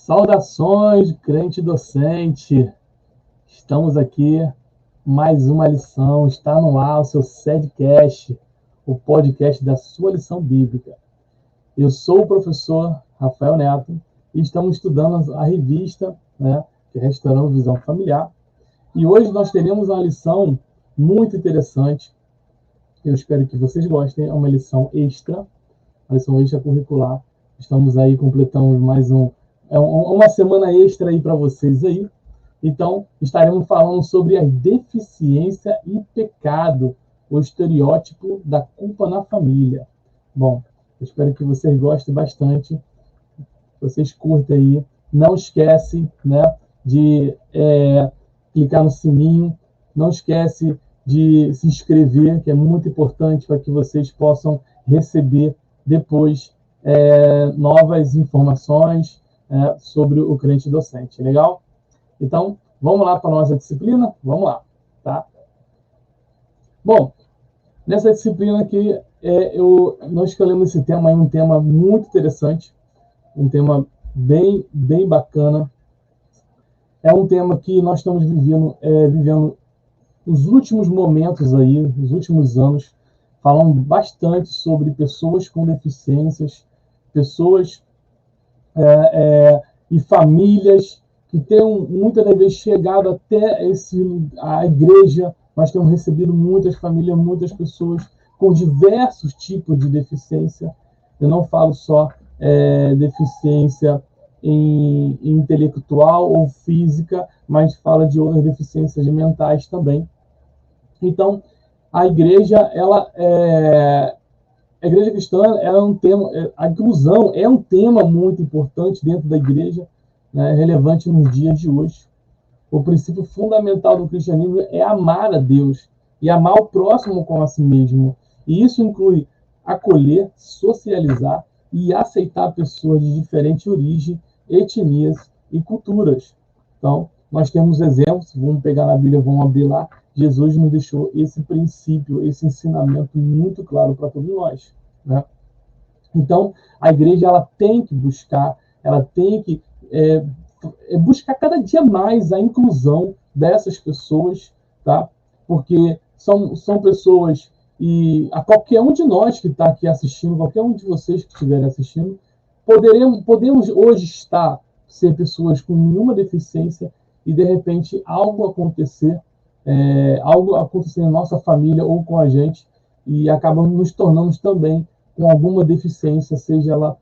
Saudações, crente docente. Estamos aqui, mais uma lição. Está no ar o seu SEDcast, o podcast da sua lição bíblica. Eu sou o professor Rafael Neto e estamos estudando a revista, que é Restaurando Visão Familiar. E hoje nós teremos uma lição muito interessante. Eu espero que vocês gostem. É uma lição extra, uma lição extracurricular. Estamos aí, completamos mais uma semana extra aí para vocês aí. Então, estaremos falando sobre a deficiência e pecado, o estereótipo da culpa na família. Bom, eu espero que vocês gostem bastante, vocês curtem aí. Não esquece, de clicar no sininho, não esquece de se inscrever, que é muito importante para que vocês possam receber depois novas informações sobre o crente docente. Legal? Então, vamos lá para a nossa disciplina? Vamos lá, tá? Bom, nessa disciplina aqui, nós escolhemos esse tema aí, um tema muito interessante, um tema bem bacana. É um tema que nós estamos vivendo os últimos momentos aí, os últimos anos, falando bastante sobre pessoas com deficiências, pessoas e famílias que tenham muitas vezes chegado até a igreja, mas tenham recebido muitas famílias, muitas pessoas com diversos tipos de deficiência. Eu não falo só deficiência intelectual ou física, mas fala de outras deficiências mentais também. Então, a igreja, a igreja cristã é um tema, a inclusão é um tema muito importante dentro da igreja, relevante nos dias de hoje. O princípio fundamental do cristianismo é amar a Deus e amar o próximo como a si mesmo. E isso inclui acolher, socializar e aceitar pessoas de diferente origem, etnias e culturas. Então, nós temos exemplos, vamos pegar na Bíblia, vamos abrir lá. Jesus nos deixou esse princípio, esse ensinamento muito claro para todos nós. Então, a igreja ela tem que buscar, ela tem que buscar cada dia mais a inclusão dessas pessoas, tá? Porque são pessoas, e a qualquer um de nós que está aqui assistindo, qualquer um de vocês que estiverem assistindo, podemos hoje ser pessoas com nenhuma deficiência e, de repente, algo acontecer na nossa família ou com a gente, e acabamos nos tornando também com alguma deficiência, seja ela,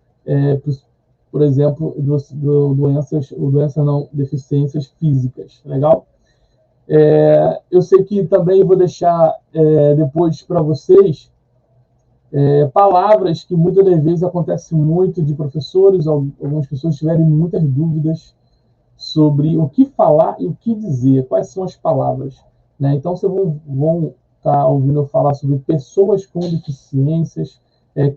por exemplo, deficiências físicas. Legal? Eu sei que também vou deixar depois para vocês palavras que muitas das vezes acontecem muito de professores, algumas pessoas tiverem muitas dúvidas sobre o que falar e o que dizer, quais são as palavras. Então, vocês vão estar ouvindo eu falar sobre pessoas com deficiências,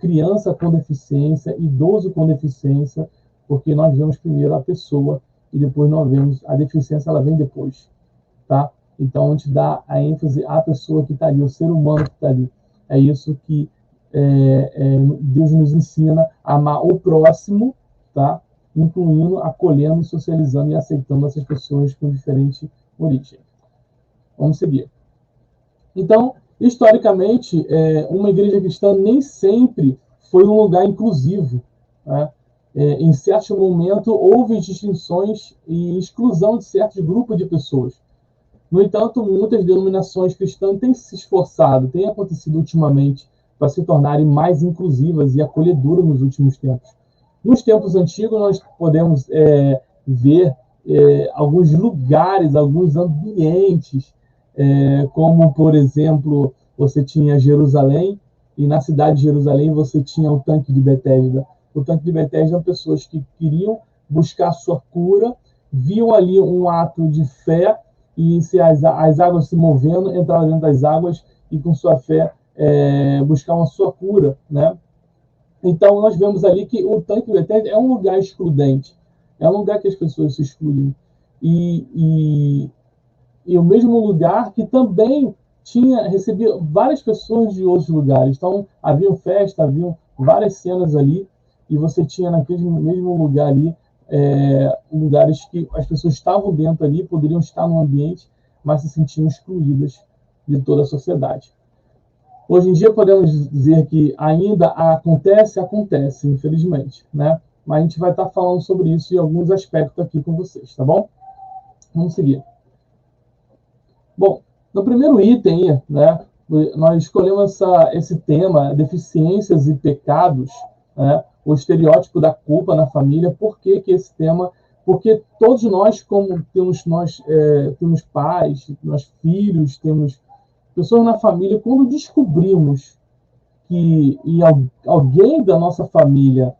criança com deficiência, idoso com deficiência, porque nós vemos primeiro a pessoa e depois nós vemos a deficiência, ela vem depois. Tá? Então, a gente dá a ênfase à pessoa que está ali, o ser humano que está ali. É isso que Deus nos ensina a amar o próximo, tá? Incluindo, acolhendo, socializando e aceitando essas pessoas com diferente origem. Vamos seguir. Então, historicamente, uma igreja cristã nem sempre foi um lugar inclusivo. Em certo momento, houve distinções e exclusão de certos grupos de pessoas. No entanto, muitas denominações cristãs têm se esforçado, tem acontecido ultimamente, para se tornarem mais inclusivas e acolhedoras nos últimos tempos. Nos tempos antigos, nós podemos ver alguns lugares, alguns ambientes, como, por exemplo, você tinha Jerusalém, e na cidade de Jerusalém você tinha o tanque de Betesda. O tanque de Betesda eram pessoas que queriam buscar sua cura, viam ali um ato de fé, e se as águas se movendo, entravam dentro das águas e com sua fé buscavam a sua cura, Então, nós vemos ali que o tanque de Betesda é um lugar excludente, é um lugar que as pessoas se excluem. E o mesmo lugar que também recebia várias pessoas de outros lugares. Então, havia festa, havia várias cenas ali, e você tinha naquele mesmo lugar ali lugares que as pessoas estavam dentro ali, poderiam estar no ambiente, mas se sentiam excluídas de toda a sociedade. Hoje em dia podemos dizer que ainda acontece, infelizmente, né? Mas a gente vai estar falando sobre isso em alguns aspectos aqui com vocês, tá bom? Vamos seguir. Bom, no primeiro item, né, nós escolhemos esse tema, deficiências e pecados, né, o estereótipo da culpa na família. Por que esse tema? Porque todos nós, como temos pais, nós filhos, temos pessoas na família, quando descobrimos que alguém da nossa família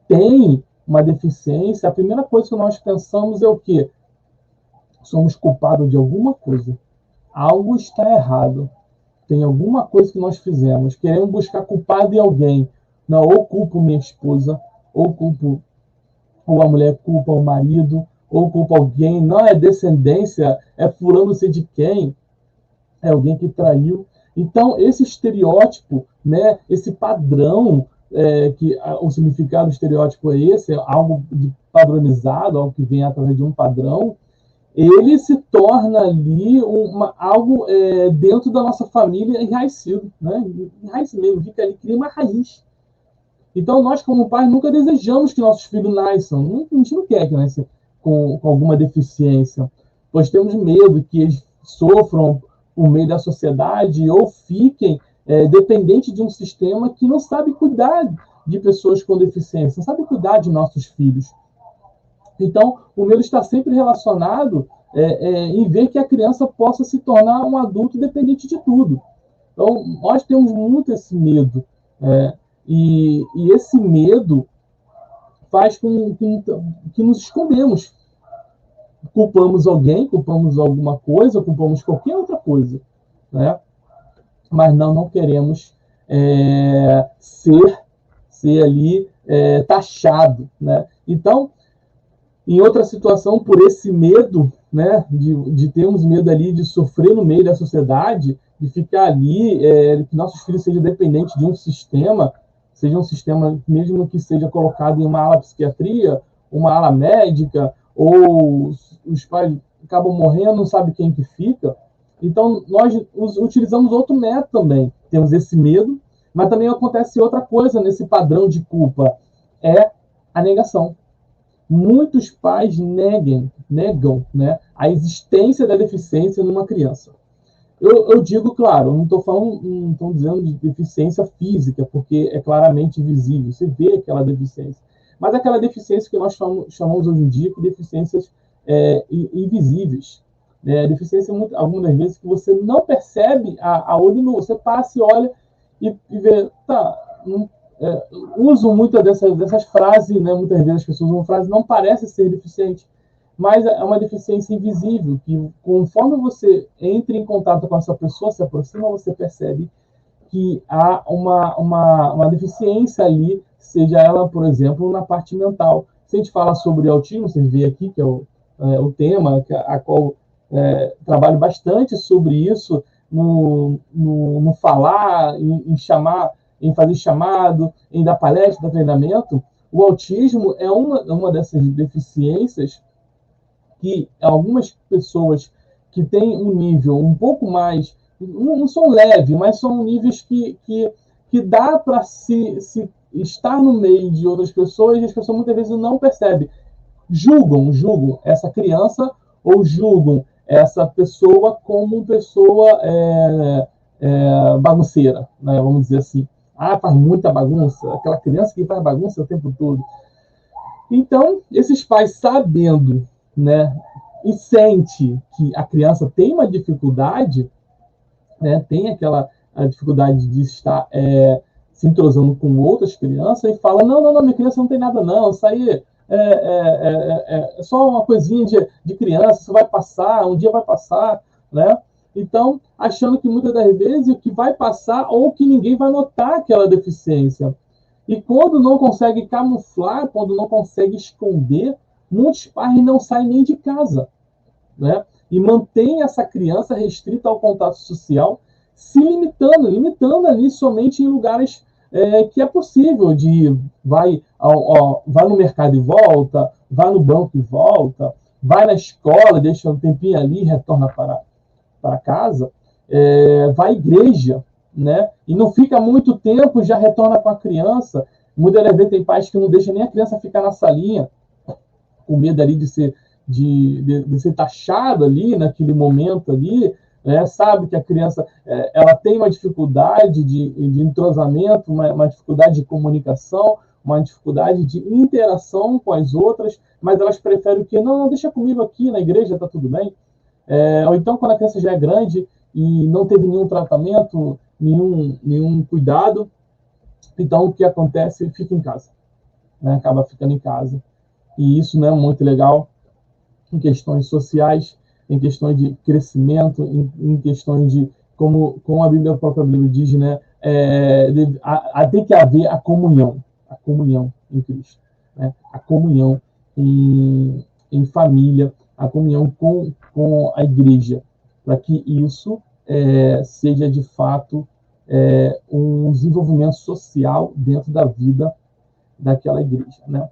tem uma deficiência, a primeira coisa que nós pensamos é o quê? Somos culpados de alguma coisa. Algo está errado. Tem alguma coisa que nós fizemos. Queremos buscar culpado em alguém. Não, ou culpo minha esposa, ou a mulher culpa o marido, ou culpa alguém. Não é descendência, é fulano sei de quem. É alguém que traiu. Então, esse estereótipo, né, esse padrão, o significado do estereótipo é esse, é algo padronizado, algo que vem através de um padrão, ele se torna ali algo dentro da nossa família enraizado, né? Enraizamento, fica ali, cria uma raiz. Então, nós, como pais, nunca desejamos que nossos filhos nasçam. A gente não quer que nasçam com alguma deficiência, pois temos medo que eles sofram por meio da sociedade ou fiquem dependentes de um sistema que não sabe cuidar de pessoas com deficiência, não sabe cuidar de nossos filhos. Então, o medo está sempre relacionado em ver que a criança possa se tornar um adulto dependente de tudo. Então, nós temos muito esse medo. E esse medo faz com que nos escondemos. Culpamos alguém, culpamos alguma coisa, culpamos qualquer outra coisa. Né? Mas não queremos ser ali taxado. Né? Então, em outra situação, por esse medo, né, de termos medo ali de sofrer no meio da sociedade, de ficar ali, que nossos filhos sejam dependentes de um sistema, seja um sistema mesmo que seja colocado em uma ala psiquiatria, uma ala médica, ou os pais acabam morrendo, não sabe quem que fica. Então, nós utilizamos outro método também. Temos esse medo, mas também acontece outra coisa nesse padrão de culpa, é a negação. Muitos pais negam, né, a existência da deficiência numa criança. Eu digo, claro, não estou dizendo de deficiência física, porque é claramente visível, você vê aquela deficiência. Mas aquela deficiência que nós chamamos hoje em dia de deficiências invisíveis. Né? Deficiência, algumas das vezes, que você não percebe a olho nu. Você passa e olha e vê, usam muitas dessas frases, né? Muitas vezes as pessoas usam frases, não parece ser deficiente, mas é uma deficiência invisível, que conforme você entra em contato com essa pessoa, se aproxima, você percebe que há uma deficiência ali, seja ela, por exemplo, na parte mental. Se a gente fala sobre autismo, vocês veem aqui, que é o tema, a qual trabalho bastante sobre isso, no falar, em chamar, em fazer chamado, em dar palestra, dar treinamento. O autismo é uma dessas deficiências que algumas pessoas que têm um nível um pouco mais, não são leves, mas são níveis que dá para se estar no meio de outras pessoas e as pessoas muitas vezes não percebem. Julgam essa criança ou julgam essa pessoa como pessoa bagunceira, né? Vamos dizer assim. Faz muita bagunça, aquela criança que faz bagunça o tempo todo. Então, esses pais sabendo, né, e sente que a criança tem uma dificuldade, né, tem a dificuldade de estar se entrosando com outras crianças e fala, não, minha criança não tem nada não, isso aí é só uma coisinha de criança, isso vai passar, um dia vai passar, né? Então, achando que muitas das vezes o que vai passar ou que ninguém vai notar aquela deficiência. E quando não consegue camuflar, quando não consegue esconder, muitos pais não saem nem de casa, né? E mantém essa criança restrita ao contato social, se limitando ali somente em lugares que é possível de vai no mercado e volta, vai no banco e volta, vai na escola, deixa um tempinho ali e retorna para casa, vai à igreja, né? E não fica muito tempo, já retorna com a criança. Muitas vezes tem pais que não deixam nem a criança ficar na salinha, com medo ali de ser taxado ali naquele momento ali, sabe que a criança ela tem uma dificuldade de entrosamento, uma dificuldade de comunicação, uma dificuldade de interação com as outras, mas elas preferem que não, deixa comigo aqui na igreja, tá tudo bem. Ou então quando a criança já é grande e não teve nenhum tratamento, nenhum cuidado, então o que acontece? Fica em casa, né? Acaba ficando em casa. E isso não é muito legal em questões sociais, em questões de crescimento, em questões de, como a própria Bíblia diz, né, tem que haver a comunhão em Cristo, né, a comunhão em família, a comunhão com a igreja, para que isso seja de fato um desenvolvimento social dentro da vida daquela igreja, né?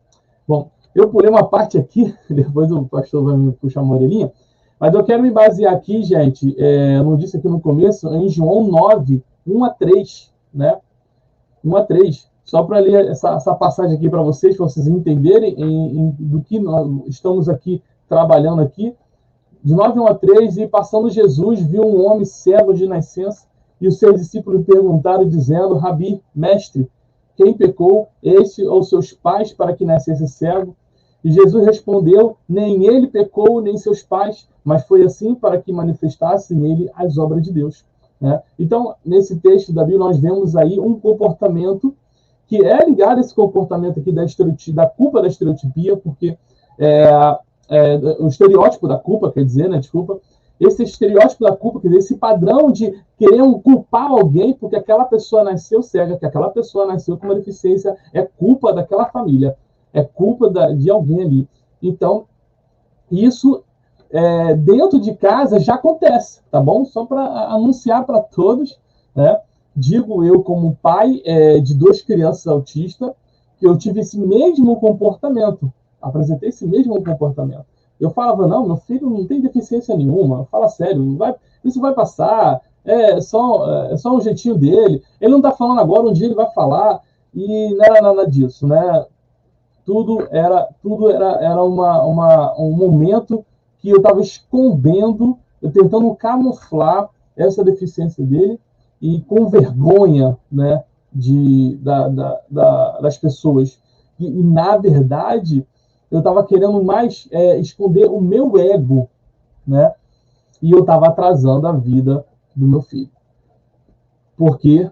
Bom, eu pulei uma parte aqui, depois o pastor vai me puxar uma orelhinha, mas eu quero me basear aqui, gente, eu não disse aqui no começo, em João 9, 1 a 3, né? 1 a 3. Só para ler essa passagem aqui para vocês entenderem do que nós estamos aqui trabalhando aqui. De 9 a 1 a 3, e passando Jesus, viu um homem cego de nascença, e os seus discípulos perguntaram, dizendo, Rabi, mestre, quem pecou, este ou seus pais, para que nascesse cego? E Jesus respondeu, nem ele pecou, nem seus pais, mas foi assim para que manifestasse nele as obras de Deus. Né? Então, nesse texto da Bíblia, nós vemos aí um comportamento que é ligado a esse comportamento aqui da culpa da estereotipia, porque o estereótipo da culpa, quer dizer, né, desculpa, esse estereótipo da culpa, quer dizer, esse padrão de querer culpar alguém porque aquela pessoa nasceu cega, que aquela pessoa nasceu com uma deficiência, é culpa daquela família, é culpa de alguém ali. Então, isso dentro de casa já acontece, tá bom? Só para anunciar para todos, né? Digo eu como pai de 2 crianças autistas, que eu tive esse mesmo comportamento, apresentei esse mesmo comportamento. Eu falava, não, meu filho não tem deficiência nenhuma, fala sério, isso vai passar, é só um jeitinho dele, ele não está falando agora, um dia ele vai falar, e não era nada disso, né? Tudo era um momento que eu estava escondendo, tentando camuflar essa deficiência dele, e com vergonha, né, das pessoas. E, na verdade, eu estava querendo mais esconder o meu ego, né? E eu estava atrasando a vida do meu filho. Porque,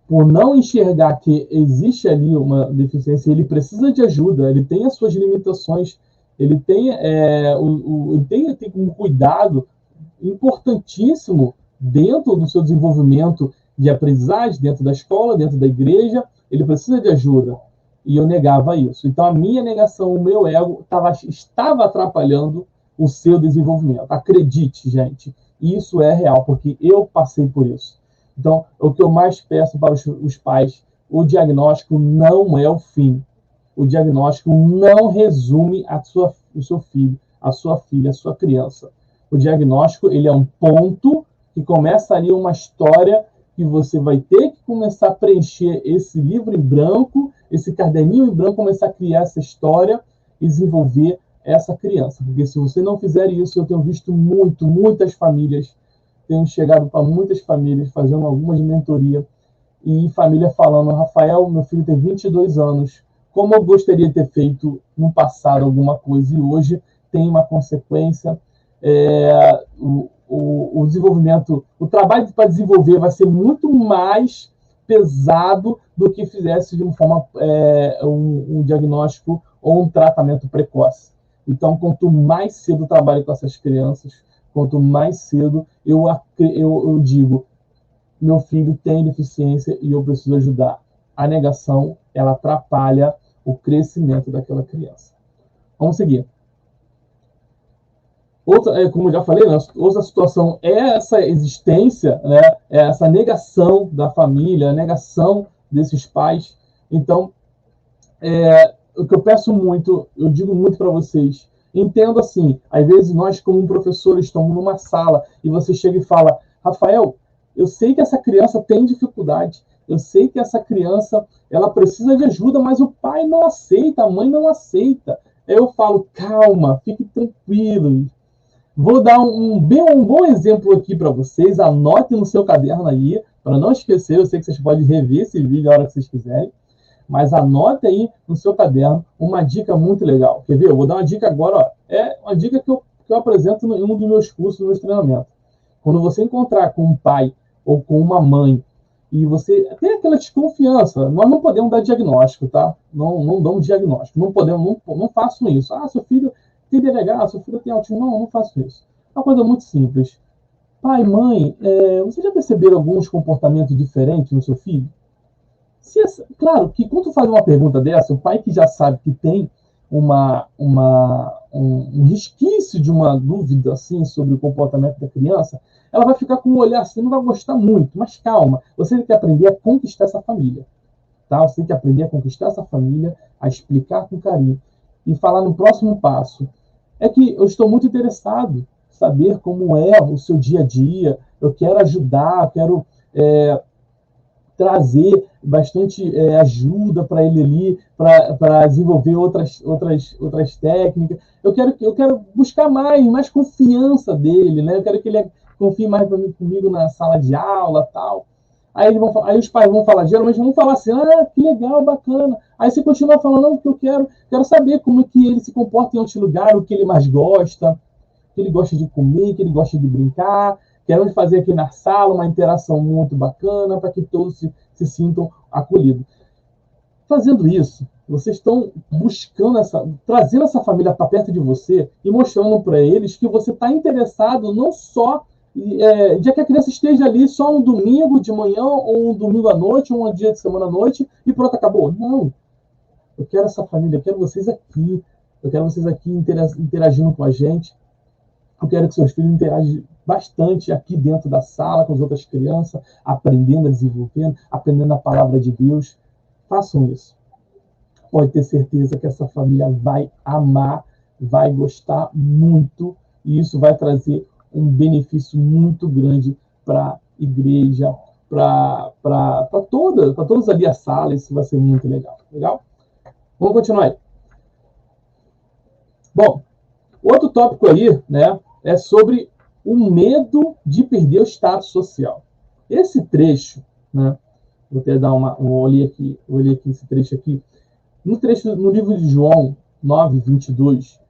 por não enxergar que existe ali uma deficiência, ele precisa de ajuda, ele tem as suas limitações, ele tem um cuidado importantíssimo dentro do seu desenvolvimento de aprendizagem, dentro da escola, dentro da igreja, ele precisa de ajuda. E eu negava isso. Então, a minha negação, o meu ego, estava atrapalhando o seu desenvolvimento. Acredite, gente, isso é real, porque eu passei por isso. Então, o que eu mais peço para os pais, o diagnóstico não é o fim. O diagnóstico não resume o seu filho, a sua filha, a sua criança. O diagnóstico, ele é um ponto que começa ali uma história que você vai ter que começar a preencher esse livro em branco, esse caderninho em branco, começar a criar essa história e desenvolver essa criança. Porque se você não fizer isso, eu tenho visto muitas famílias, tenho chegado para muitas famílias, fazendo algumas mentorias, e família falando, Rafael, meu filho tem 22 anos, como eu gostaria de ter feito no passado alguma coisa, e hoje tem uma consequência, o desenvolvimento, o trabalho para desenvolver vai ser muito mais pesado do que fizesse de uma forma um diagnóstico ou um tratamento precoce. Então, quanto mais cedo eu trabalho com essas crianças, quanto mais cedo eu digo, meu filho tem deficiência e eu preciso ajudar. A negação, ela atrapalha o crescimento daquela criança. Vamos seguir. Outra, como eu já falei, né, outra situação é essa existência, né, essa negação da família, a negação desses pais. Então, o que eu peço muito, eu digo muito para vocês, entendo assim, às vezes nós como professores estamos numa sala e você chega e fala, Rafael, eu sei que essa criança tem dificuldade, eu sei que essa criança ela precisa de ajuda, mas o pai não aceita, a mãe não aceita. Aí eu falo, calma, fique tranquilo. Vou dar um bom exemplo aqui para vocês, anote no seu caderno aí, para não esquecer, eu sei que vocês podem rever esse vídeo a hora que vocês quiserem, mas anote aí no seu caderno uma dica muito legal. Quer ver? Eu vou dar uma dica agora, ó. É uma dica que eu apresento em um dos meus cursos, nos meus treinamentos. Quando você encontrar com um pai ou com uma mãe e você tem aquela desconfiança, nós não podemos dar diagnóstico, tá? Não damos diagnóstico. Não podemos, não façam isso. Ah, seu filho tem TDAH, seu filho tem autismo. Não faço isso. É uma coisa muito simples. Pai, mãe, você já perceberam alguns comportamentos diferentes no seu filho? Claro que quando tu faz uma pergunta dessa, o pai que já sabe que tem um resquício de uma dúvida assim sobre o comportamento da criança, ela vai ficar com um olhar assim, não vai gostar muito, mas calma, você tem que aprender a conquistar essa família, tá? Você tem que aprender a conquistar essa família, a explicar com carinho e falar no próximo passo. É que eu estou muito interessado em saber como é o seu dia a dia, eu quero ajudar, eu quero trazer bastante ajuda para ele ali, para desenvolver outras técnicas. Eu quero buscar mais confiança dele, né? Eu quero que ele confie mais comigo na sala de aula, tal. Aí os pais vão falar, geralmente vão falar assim, que legal, bacana. Aí você continua falando, não, o que eu quero saber como é que ele se comporta em outro lugar, o que ele mais gosta, o que ele gosta de comer, o que ele gosta de brincar. Queremos fazer aqui na sala uma interação muito bacana para que todos se sintam acolhidos. Fazendo isso, vocês estão buscando trazendo essa família para perto de você e mostrando para eles que você está interessado não só de que a criança esteja ali só um domingo de manhã, ou um domingo à noite, ou um dia de semana à noite, e pronto, acabou. Não. Eu quero essa família, eu quero vocês aqui. Eu quero vocês aqui interagindo com a gente. Eu quero que seus filhos interajam bastante aqui dentro da sala com as outras crianças, aprendendo, desenvolvendo, aprendendo a palavra de Deus. Façam isso. Pode ter certeza que essa família vai amar, vai gostar muito, e isso vai trazer um benefício muito grande para a igreja, para todos ali a sala. Isso vai ser muito legal. Legal? Vamos continuar aí. Bom, outro tópico aí, né, é sobre o medo de perder o status social. Esse trecho, né, vou até dar eu olhei aqui esse trecho aqui. No livro de João 9:22,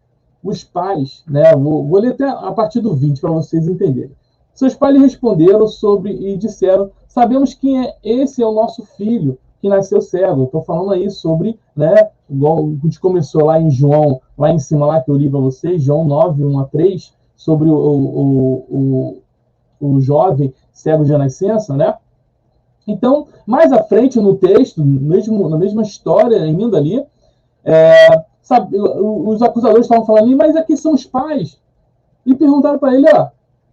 os pais, né, vou ler até a partir do 20 para vocês entenderem. Seus pais lhe responderam e disseram, sabemos que esse é o nosso filho, que nasceu cego. Estou falando aí sobre, né, igual a gente começou lá em João, lá em cima, lá que eu li para vocês, João 9:1-3, sobre o jovem cego de nascença, né? Então, mais à frente no texto, na mesma história ainda ali, os acusadores estavam falando ali, mas aqui são os pais. E perguntaram para ele,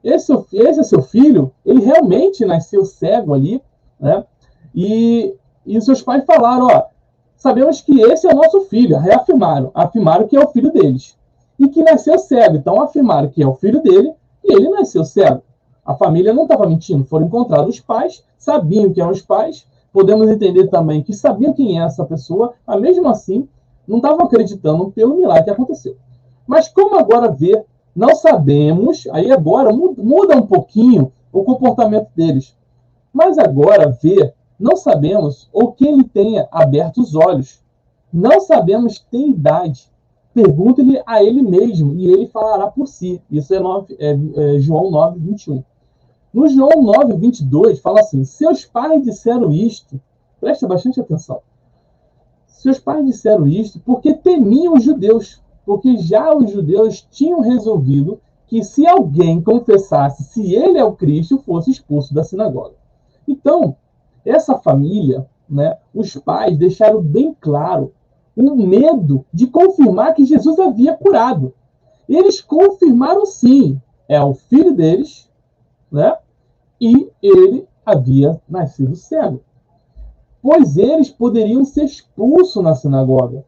esse é seu filho? Ele realmente nasceu cego ali, né? E seus pais falaram, sabemos que esse é o nosso filho. Afirmaram que é o filho deles. E que nasceu cego. Então, afirmaram que é o filho dele e ele nasceu cego. A família não estava mentindo. Foram encontrados os pais, sabiam que eram os pais. Podemos entender também que sabiam quem é essa pessoa, mas mesmo assim, não estavam acreditando pelo milagre que aconteceu. Mas como agora ver, não sabemos, aí agora muda um pouquinho o comportamento deles. Mas agora ver, não sabemos ou quem lhe tenha aberto os olhos. Não sabemos tem idade. Pergunte-lhe a ele mesmo, e ele falará por si. Isso é João 9:21. No João 9:22, fala assim, seus pais disseram isto, presta bastante atenção, seus pais disseram isto porque temiam os judeus, porque já os judeus tinham resolvido que se alguém confessasse se ele é o Cristo, fosse expulso da sinagoga. Então, essa família, né, os pais deixaram bem claro o medo de confirmar que Jesus havia curado. Eles confirmaram sim, é o filho deles, né? E ele havia nascido cego. pois eles poderiam ser expulsos na sinagoga.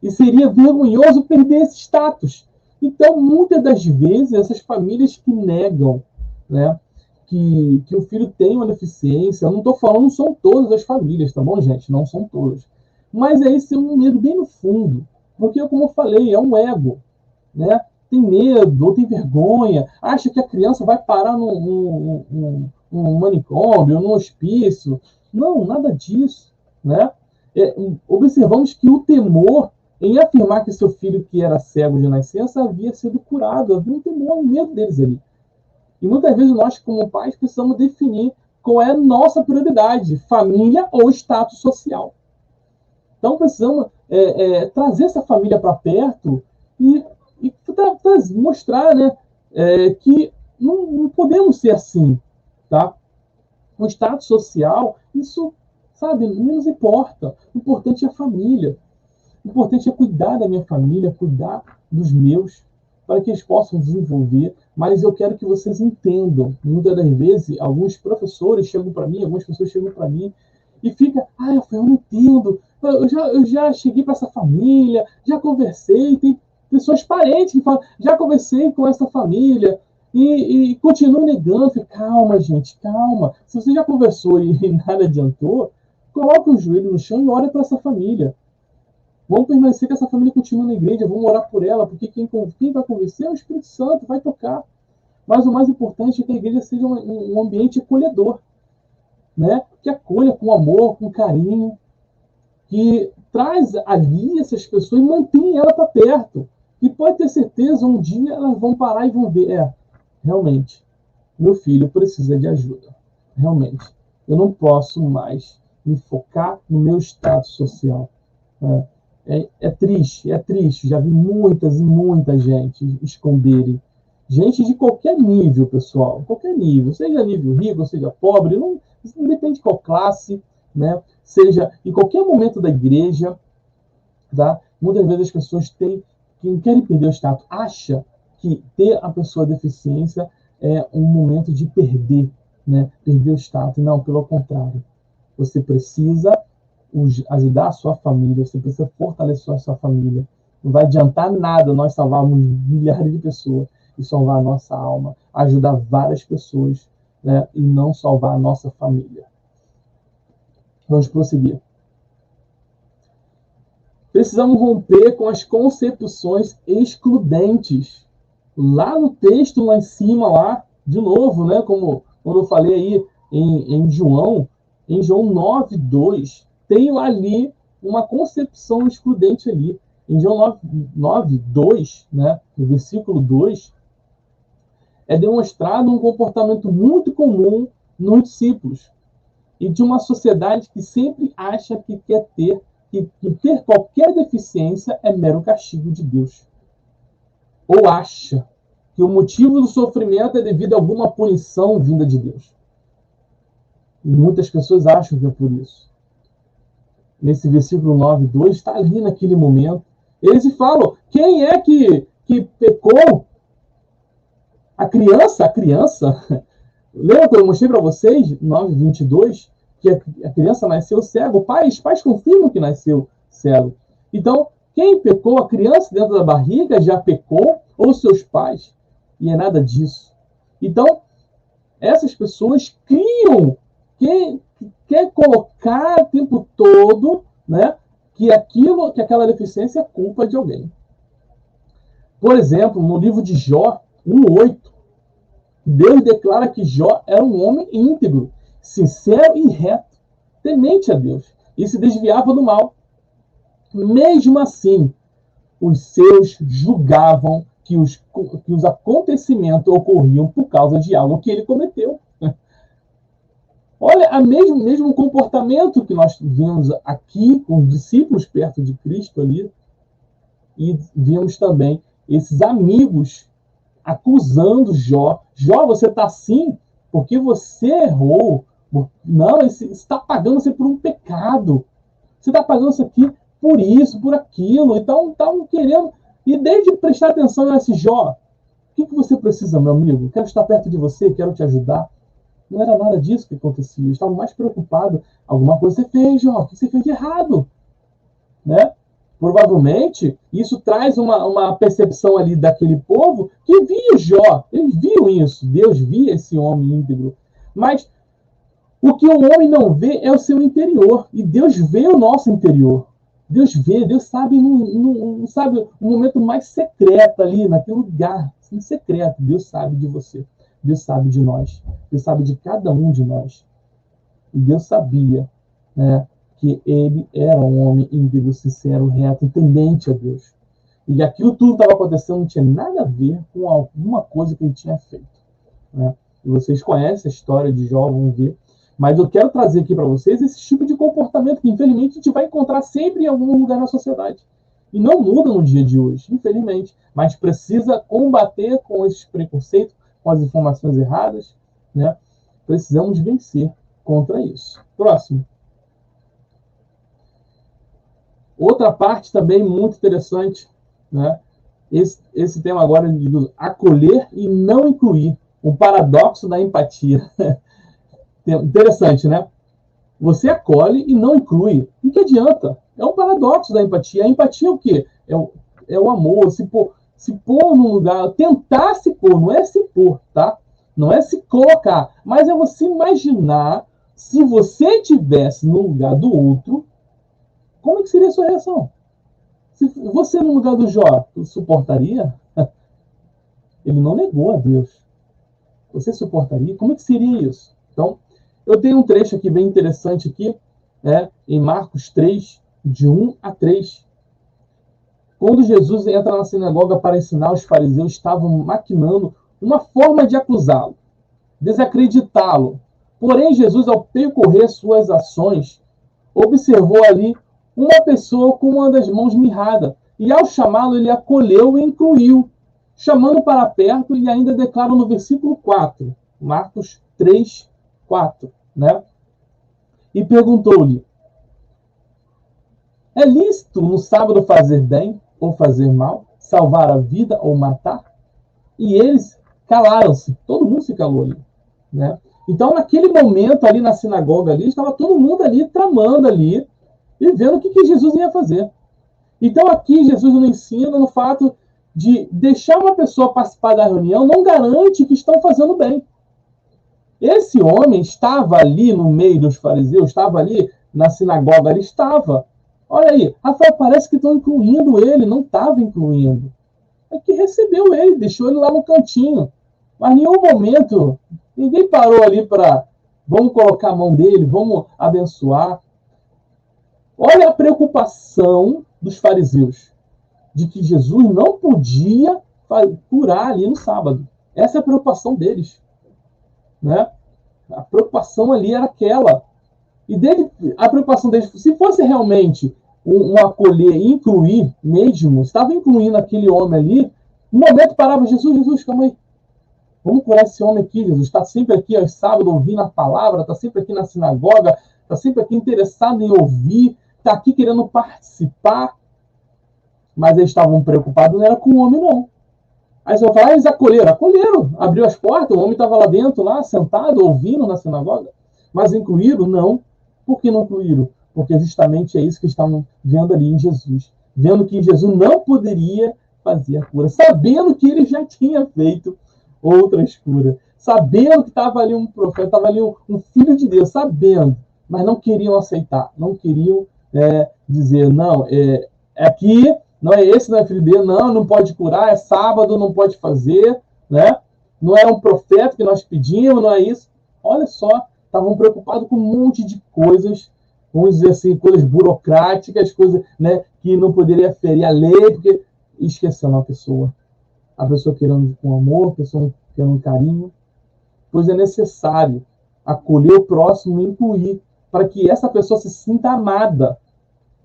E seria vergonhoso perder esse status. Então, muitas das vezes, essas famílias que negam, né, que o filho tem uma deficiência, eu não estou falando, não são todas as famílias, tá bom, gente? Não são todas. Mas é esse um medo bem no fundo. Porque, como eu falei, é um ego, né? Tem medo, ou tem vergonha, acha que a criança vai parar num manicômio, num hospício. Não, nada disso, né? Observamos que o temor em afirmar que seu filho, que era cego de nascença, havia sido curado. Havia um temor, um medo deles ali. E muitas vezes nós, como pais, precisamos definir qual é a nossa prioridade, família ou status social. Então, precisamos trazer essa família para perto e mostrar, né, que não podemos ser assim, tá? O status social, isso, sabe, não nos importa. O importante é a família. O importante é cuidar da minha família, cuidar dos meus, para que eles possam desenvolver. Mas eu quero que vocês entendam. Muitas das vezes, alguns professores chegam para mim, algumas pessoas chegam para mim e fica, eu não entendo. Eu já cheguei para essa família, já conversei, tem pessoas parentes que falam, já conversei com essa família e continuam negando. Calma, gente, calma. Se você já conversou e nada adiantou, coloque o joelho no chão e ore para essa família. Vamos permanecer que essa família continue na igreja, vamos orar por ela, porque quem vai convencer é o Espírito Santo, vai tocar. Mas o mais importante é que a igreja seja um ambiente acolhedor, né? Que acolha com amor, com carinho, que traz ali essas pessoas e mantém ela para perto. E pode ter certeza, um dia elas vão parar e vão ver, realmente, meu filho precisa de ajuda. Realmente, eu não posso mais me focar no meu status social. É triste. Já vi muita gente esconderem. Gente de qualquer nível, pessoal. Qualquer nível. Seja nível rico, seja pobre. Não depende de qual classe, né? Seja em qualquer momento da igreja. Tá? Muitas vezes as pessoas que querem perder o status, acham que ter a pessoa deficiência é um momento de perder, né? Perder o status. Não, pelo contrário. Você precisa ajudar a sua família, você precisa fortalecer a sua família. Não vai adiantar nada nós salvarmos milhares de pessoas e salvar a nossa alma, ajudar várias pessoas, né, e não salvar a nossa família. Vamos prosseguir. Precisamos romper com as concepções excludentes. Lá no texto, lá em cima, lá, de novo, né, como eu falei aí em João 9:2, tem ali uma concepção excludente ali. Em João 9:2, né, no versículo 2, é demonstrado um comportamento muito comum nos discípulos e de uma sociedade que sempre acha que ter qualquer deficiência é mero castigo de Deus. Ou acha que o motivo do sofrimento é devido a alguma punição vinda de Deus. E muitas pessoas acham que é por isso. Nesse versículo 9:2, está ali naquele momento. Eles falam, quem é que pecou? A criança. Lembra que eu mostrei para vocês, 9:22, que a criança nasceu cego? Os pais confirmam que nasceu cego. Então, quem pecou? A criança dentro da barriga já pecou? Ou seus pais? E é nada disso. Então, essas pessoas criam, quer colocar o tempo todo, né, que aquela deficiência é culpa de alguém. Por exemplo, no livro de Jó 1:8, Deus declara que Jó era um homem íntegro, sincero e reto, temente a Deus, e se desviava do mal. Mesmo assim, os seus julgavam que os acontecimentos ocorriam por causa de algo que ele cometeu. Olha, mesmo comportamento que nós vimos aqui com os discípulos perto de Cristo ali, e vimos também esses amigos acusando Jó. Jó, você está assim porque você errou. Não, você está pagando você por um pecado. Você está pagando isso aqui por isso, por aquilo. Então, estavam querendo. E desde prestar atenção nesse Jó, o que você precisa, meu amigo? Quero estar perto de você, quero te ajudar. Não era nada disso que acontecia. Eles estavam mais preocupados. Alguma coisa você fez, Jó. O que você fez de errado? Né? Provavelmente, isso traz uma percepção ali daquele povo que via Jó. Eles viam isso. Deus via esse homem íntegro. Mas o que o homem não vê é o seu interior. E Deus vê o nosso interior. Deus vê, Deus sabe, sabe o momento mais secreto ali, naquele lugar assim, secreto. Deus sabe de você. Deus sabe de nós. Deus sabe de cada um de nós. E Deus sabia, né, que ele era um homem íntegro, sincero, reto, tendente a Deus. E aquilo tudo estava acontecendo não tinha nada a ver com alguma coisa que ele tinha feito. Né? E vocês conhecem a história de Jó, vão ver. Mas eu quero trazer aqui para vocês esse tipo de comportamento que, infelizmente, a gente vai encontrar sempre em algum lugar na sociedade. E não muda no dia de hoje, infelizmente. Mas precisa combater com esses preconceitos, com as informações erradas. Né? Precisamos vencer contra isso. Próximo. Outra parte também muito interessante, né? Esse tema agora de acolher e não incluir. O paradoxo da empatia. Interessante, né? Você acolhe e não inclui. O que adianta? É um paradoxo da empatia. A empatia é o quê? É o amor, se pôr num lugar, tentar se pôr, não é se pôr, tá? Não é se colocar, mas é você imaginar se você estivesse no lugar do outro, como que seria a sua reação? Se você no lugar do Jó, suportaria? Ele não negou a Deus. Você suportaria? Como é que seria isso? Então, eu tenho um trecho aqui bem interessante aqui, em Marcos 3, de 1 a 3. Quando Jesus entra na sinagoga para ensinar, os fariseus estavam maquinando uma forma de acusá-lo, desacreditá-lo. Porém, Jesus, ao percorrer suas ações, observou ali uma pessoa com uma das mãos mirrada, e ao chamá-lo, ele acolheu e incluiu, chamando para perto, e ainda declara no versículo 4, Marcos 3, 4, né? E perguntou-lhe: é lícito no sábado fazer bem ou fazer mal, salvar a vida ou matar? E eles calaram-se, todo mundo se calou ali, né? Então, naquele momento ali na sinagoga ali, estava todo mundo ali tramando ali e vendo o que Jesus ia fazer. Então, aqui Jesus nos ensina no fato de deixar uma pessoa participar da reunião não garante que estão fazendo bem. Esse homem estava ali no meio dos fariseus, estava ali na sinagoga, ele estava. Olha aí, Rafael, parece que estão incluindo ele, não estava incluindo. É que recebeu ele, deixou ele lá no cantinho. Mas em nenhum momento, ninguém parou ali para, vamos colocar a mão dele, vamos abençoar. Olha a preocupação dos fariseus, de que Jesus não podia curar ali no sábado. Essa é a preocupação deles. Né? A preocupação ali era aquela. E a preocupação deles, se fosse realmente um acolher e incluir mesmo, estava incluindo aquele homem ali, no momento parava, Jesus, calma aí. Vamos curar esse homem aqui, Jesus. Está sempre aqui aos sábados ouvindo a palavra, está sempre aqui na sinagoga, está sempre aqui interessado em ouvir, está aqui querendo participar. Mas eles estavam preocupados, não era com o homem, não. Aí você vai falar, eles acolheram, abriu as portas, o homem estava lá dentro, lá, sentado, ouvindo na sinagoga. Mas incluíram? Não. Por que não incluíram? Porque justamente é isso que estavam vendo ali em Jesus. Vendo que Jesus não poderia fazer a cura, sabendo que ele já tinha feito outras curas, sabendo que estava ali um profeta, estava ali um filho de Deus, sabendo, mas não queriam aceitar, não queriam dizer, não, aqui, não é esse, não é filho dele, não pode curar, é sábado, não pode fazer, né? Não é um profeta que nós pedimos, não é isso. Olha só, estavam preocupados com um monte de coisas, vamos dizer assim, coisas burocráticas, coisas, né, que não poderia ferir a lei, porque esquecendo a pessoa querendo com amor, a pessoa querendo carinho, pois é necessário acolher o próximo e incluir, para que essa pessoa se sinta amada,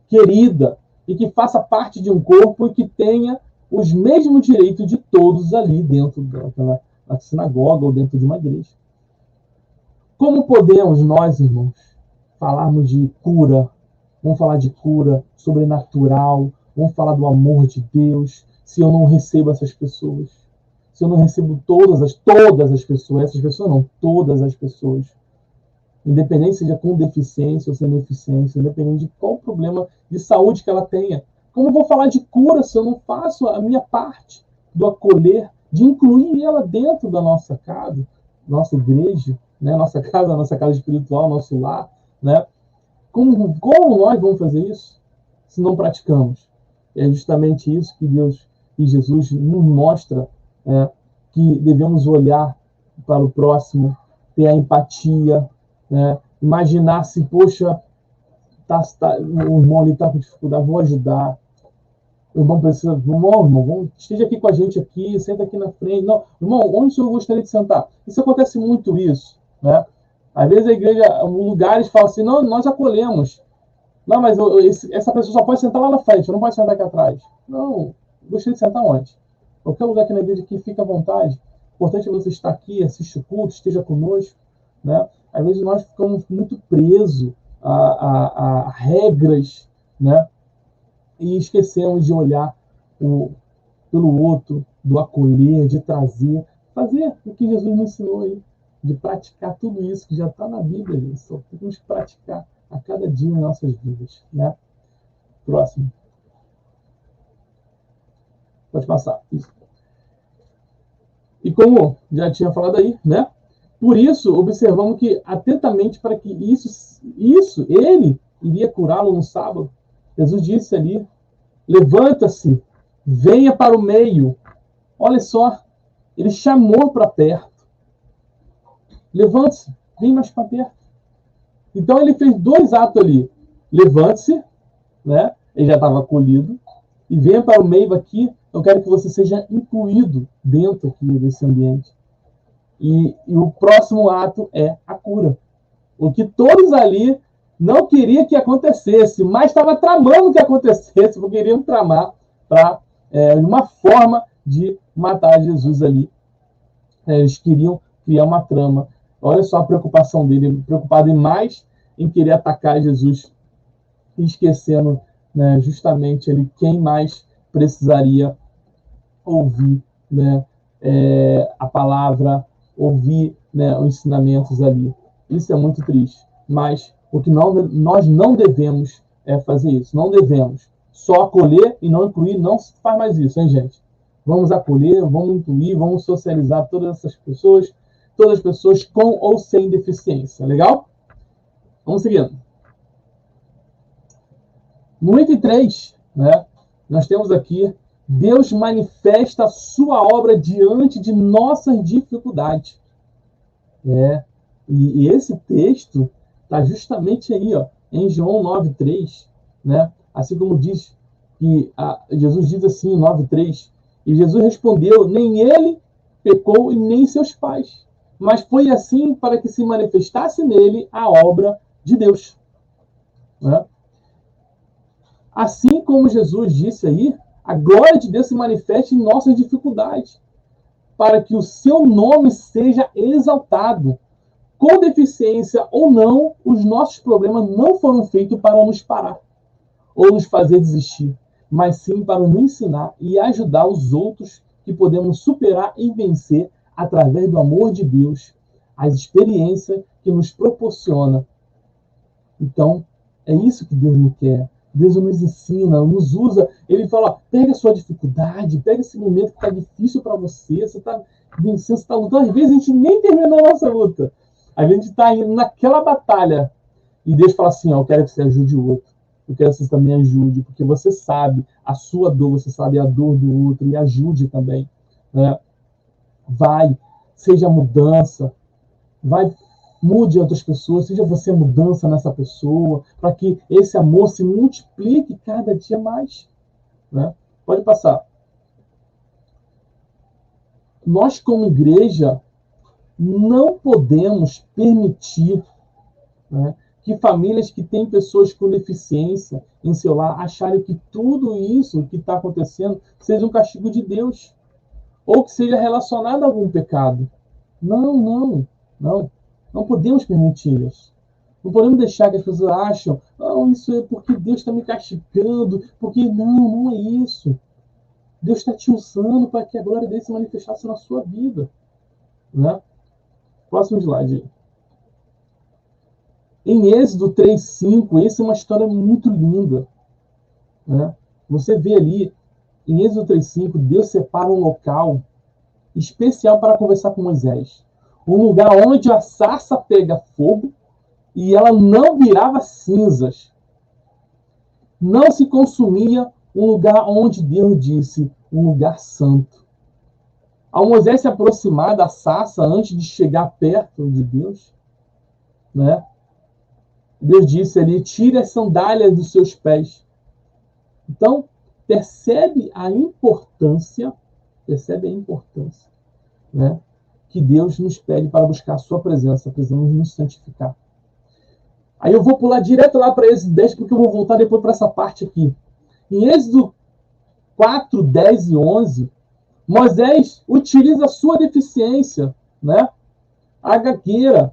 querida, e que faça parte de um corpo e que tenha os mesmos direitos de todos ali dentro da sinagoga ou dentro de uma igreja. Como podemos nós, irmãos, falarmos de cura? Vamos falar de cura sobrenatural, vamos falar do amor de Deus, se eu não recebo essas pessoas, se eu não recebo todas as pessoas, essas pessoas não, todas as pessoas, independente seja com deficiência ou sem deficiência, independente de qual problema de saúde que ela tenha. Como eu vou falar de cura se eu não faço a minha parte do acolher, de incluir ela dentro da nossa casa, nossa igreja, né? Nossa casa espiritual, nosso lar, né? Como nós vamos fazer isso se não praticamos? É justamente isso que Deus e Jesus nos mostra, que devemos olhar para o próximo, ter a empatia, né? Imaginar se, poxa, o irmão ali está com dificuldade, vou ajudar. O irmão precisa, irmão, esteja aqui com a gente aqui, senta aqui na frente. Não, irmão, onde o senhor gostaria de sentar? Isso acontece muito isso, né? Às vezes a igreja, lugares falam assim, não, nós acolhemos. Não, mas essa pessoa só pode sentar lá na frente, não pode sentar aqui atrás. Não, gostaria de sentar onde? Qualquer lugar aqui na igreja que fica à vontade. O importante é você estar aqui, assistir o culto, esteja conosco, né? Às vezes nós ficamos muito presos a regras, né? E esquecemos de olhar pelo outro, do acolher, de trazer, fazer o que Jesus nos ensinou aí, de praticar tudo isso que já está na Bíblia, gente. Só temos que praticar a cada dia em nossas vidas, né? Próximo. Pode passar. Isso. E como já tinha falado aí, né? Por isso, observamos que atentamente para que ele iria curá-lo no sábado. Jesus disse ali, levanta-se, venha para o meio. Olha só, ele chamou para perto. Levante-se, vem mais para perto. Então ele fez dois atos ali. Levante-se, né? Ele já estava acolhido. E venha para o meio aqui. Eu quero que você seja incluído dentro aqui desse ambiente. E o próximo ato é a cura. O que todos ali não queriam que acontecesse, mas estava tramando que acontecesse, porque queriam tramar para uma forma de matar Jesus ali. Eles queriam criar uma trama. Olha só a preocupação dele, preocupado mais em querer atacar Jesus, esquecendo, né, justamente ele quem mais precisaria ouvir, né, a palavra, ouvir, né, os ensinamentos ali. Isso é muito triste. Mas o que nós não devemos fazer isso. Não devemos só acolher e não incluir. Não se faz mais isso, hein, gente? Vamos acolher, vamos incluir, vamos socializar todas as pessoas com ou sem deficiência. Legal? Vamos seguindo. No item 3, né, nós temos aqui Deus manifesta a sua obra diante de nossas dificuldades. E esse texto está justamente aí, ó, em João 9,3, né? Assim como diz que Jesus diz assim em 9,3, e Jesus respondeu, nem ele pecou e nem seus pais, mas foi assim para que se manifestasse nele a obra de Deus. Né? Assim como Jesus disse aí, a glória de Deus se manifesta em nossas dificuldades, para que o seu nome seja exaltado. Com deficiência ou não, os nossos problemas não foram feitos para nos parar ou nos fazer desistir, mas sim para nos ensinar e ajudar os outros que podemos superar e vencer através do amor de Deus, as experiências que nos proporciona. Então, é isso que Deus nos quer. Deus nos ensina, nos usa. Ele fala, pega a sua dificuldade, pega esse momento que está difícil para você está vencendo, você está lutando. Às vezes a gente nem terminou a nossa luta. Às vezes a gente está indo naquela batalha. E Deus fala assim, eu quero que você ajude o outro. Eu quero que você também ajude, porque você sabe a sua dor, você sabe a dor do outro, e ajude também. Né? Vai, seja mudança, vai, mude outras pessoas, seja você mudança nessa pessoa, para que esse amor se multiplique cada dia mais. Né? Pode passar. Nós, como igreja, não podemos permitir, né, que famílias que têm pessoas com deficiência em seu lar acharem que tudo isso que está acontecendo seja um castigo de Deus, ou que seja relacionado a algum pecado. Não. Não podemos permitir isso. Não podemos deixar que as pessoas achem, isso é porque Deus está me castigando, porque não é isso. Deus está te usando para que a glória dele se manifestasse na sua vida. Né? Próximo slide. Em Êxodo 3:5, essa é uma história muito linda. Né? Você vê ali, em Êxodo 3:5, Deus separa um local especial para conversar com Moisés. Um lugar onde a sarça pega fogo e ela não virava cinzas. Não se consumia, um lugar onde Deus disse, um lugar santo. Ao Moisés se aproximar da sarça antes de chegar perto de Deus, né? Deus disse ali, tire as sandálias dos seus pés. Então, percebe a importância, né, que Deus nos pede para buscar a sua presença, precisamos nos santificar. Aí eu vou pular direto lá para Êxodo 10, porque eu vou voltar depois para essa parte aqui. Em Êxodo 4, 10 e 11, Moisés utiliza a sua deficiência, né, a gagueira,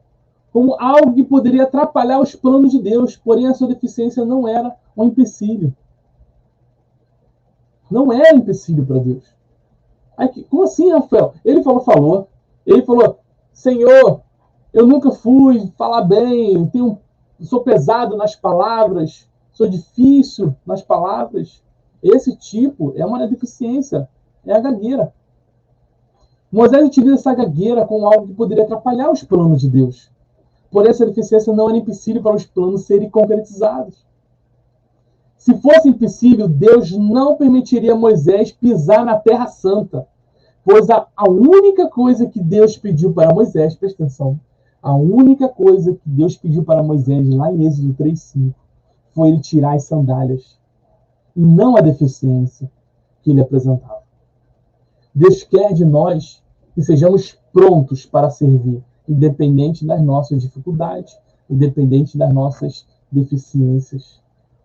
como algo que poderia atrapalhar os planos de Deus, porém a sua deficiência não era um empecilho. Não era empecilho para Deus. Aí, como assim, Rafael? Ele falou. Ele falou, Senhor, eu nunca fui falar bem, sou pesado nas palavras, sou difícil nas palavras. Esse tipo é uma deficiência, é a gagueira. Moisés utiliza essa gagueira como algo que poderia atrapalhar os planos de Deus. Porém, essa deficiência não era empecilho para os planos serem concretizados. Se fosse impossível, Deus não permitiria Moisés pisar na Terra Santa, pois a única coisa que Deus pediu para Moisés, presta atenção, a única coisa que Deus pediu para Moisés lá em Êxodo 3:5 foi ele tirar as sandálias, e não a deficiência que ele apresentava. Deus quer de nós que sejamos prontos para servir, independente das nossas dificuldades, independente das nossas deficiências.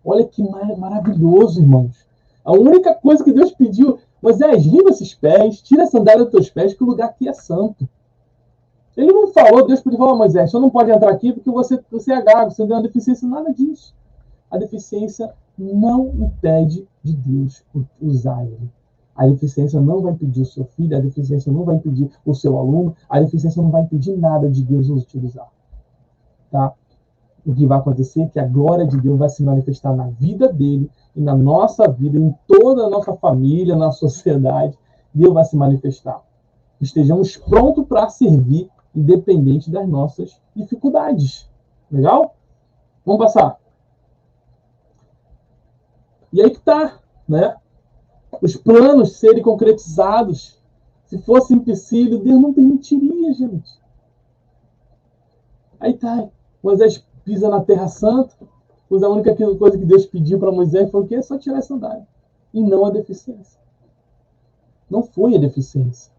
Olha que maravilhoso, irmãos. A única coisa que Deus pediu, Moisés, limpa esses pés, tira a sandália dos teus pés, que o lugar aqui é santo. Ele não falou, Deus pediu, Moisés, você não pode entrar aqui porque você é gago, você tem uma deficiência, nada disso. A deficiência não impede de Deus usar ele. A deficiência não vai impedir o seu filho, a deficiência não vai impedir o seu aluno, a deficiência não vai impedir nada de Deus nos utilizar. Tá? O que vai acontecer é que a glória de Deus vai se manifestar na vida dele e na nossa vida, em toda a nossa família, na sociedade. Deus vai se manifestar. Estejamos prontos para servir, independente das nossas dificuldades. Legal? Vamos passar. E aí que tá, né? Os planos serem concretizados. Se fosse empecilho, Deus não permitiria, gente. Aí tá. Moisés pisa na Terra Santa. A única coisa que Deus pediu para Moisés foi o quê? Só tirar a sandália. E não a deficiência. Não foi a deficiência.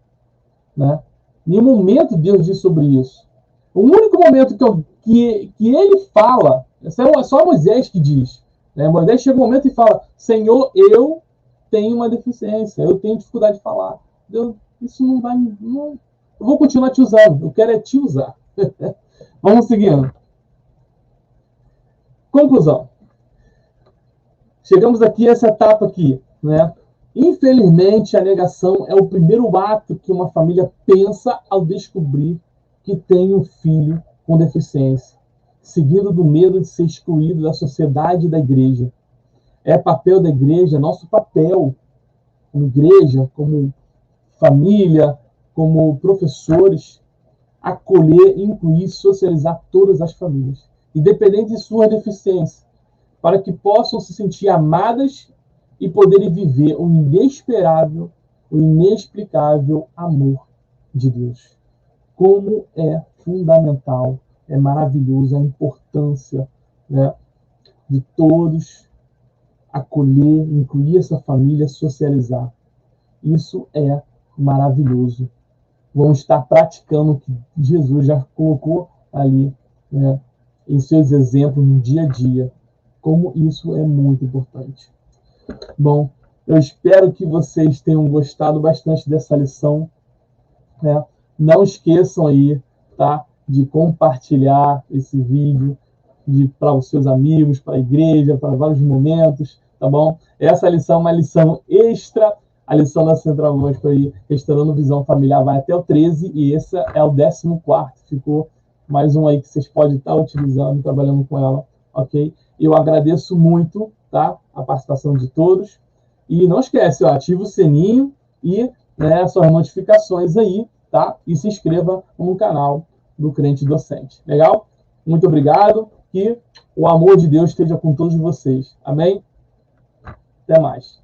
Né? Em nenhum momento Deus diz sobre isso. O único momento que ele fala, é só Moisés que diz. Né? Moisés chega um momento e fala, Senhor, eu tenho uma deficiência, eu tenho dificuldade de falar. Deus, isso não vai... Não, eu vou continuar te usando, eu quero é te usar. Vamos seguindo. Conclusão. Chegamos aqui a essa etapa aqui, né? Infelizmente, a negação é o primeiro ato que uma família pensa ao descobrir que tem um filho com deficiência, seguido do medo de ser excluído da sociedade e da igreja. É papel da igreja, nosso papel como igreja, como família, como professores, acolher, incluir, socializar todas as famílias, independente de sua deficiência, para que possam se sentir amadas e poderem viver o inesperável, o inexplicável amor de Deus. Como é fundamental, é maravilhoso a importância, né, de todos acolher, incluir essa família, socializar. Isso é maravilhoso. Vamos estar praticando o que Jesus já colocou ali, né, em seus exemplos no dia a dia. Como isso é muito importante. Bom, eu espero que vocês tenham gostado bastante dessa lição. Né? Não esqueçam aí, tá, de compartilhar esse vídeo para os seus amigos, para a igreja, para vários momentos, tá bom? Essa lição é uma lição extra, A lição da Centroavanço aí, restaurando visão familiar, vai até o 13 e esse é o 14º. Ficou mais um aí que vocês podem estar utilizando, trabalhando com ela, ok? Eu agradeço muito, tá? A participação de todos. E não esquece, ó, ativa o sininho e, né, suas notificações aí, tá? E se inscreva no canal do Crente Docente. Legal? Muito obrigado. Que o amor de Deus esteja com todos vocês. Amém? Até mais.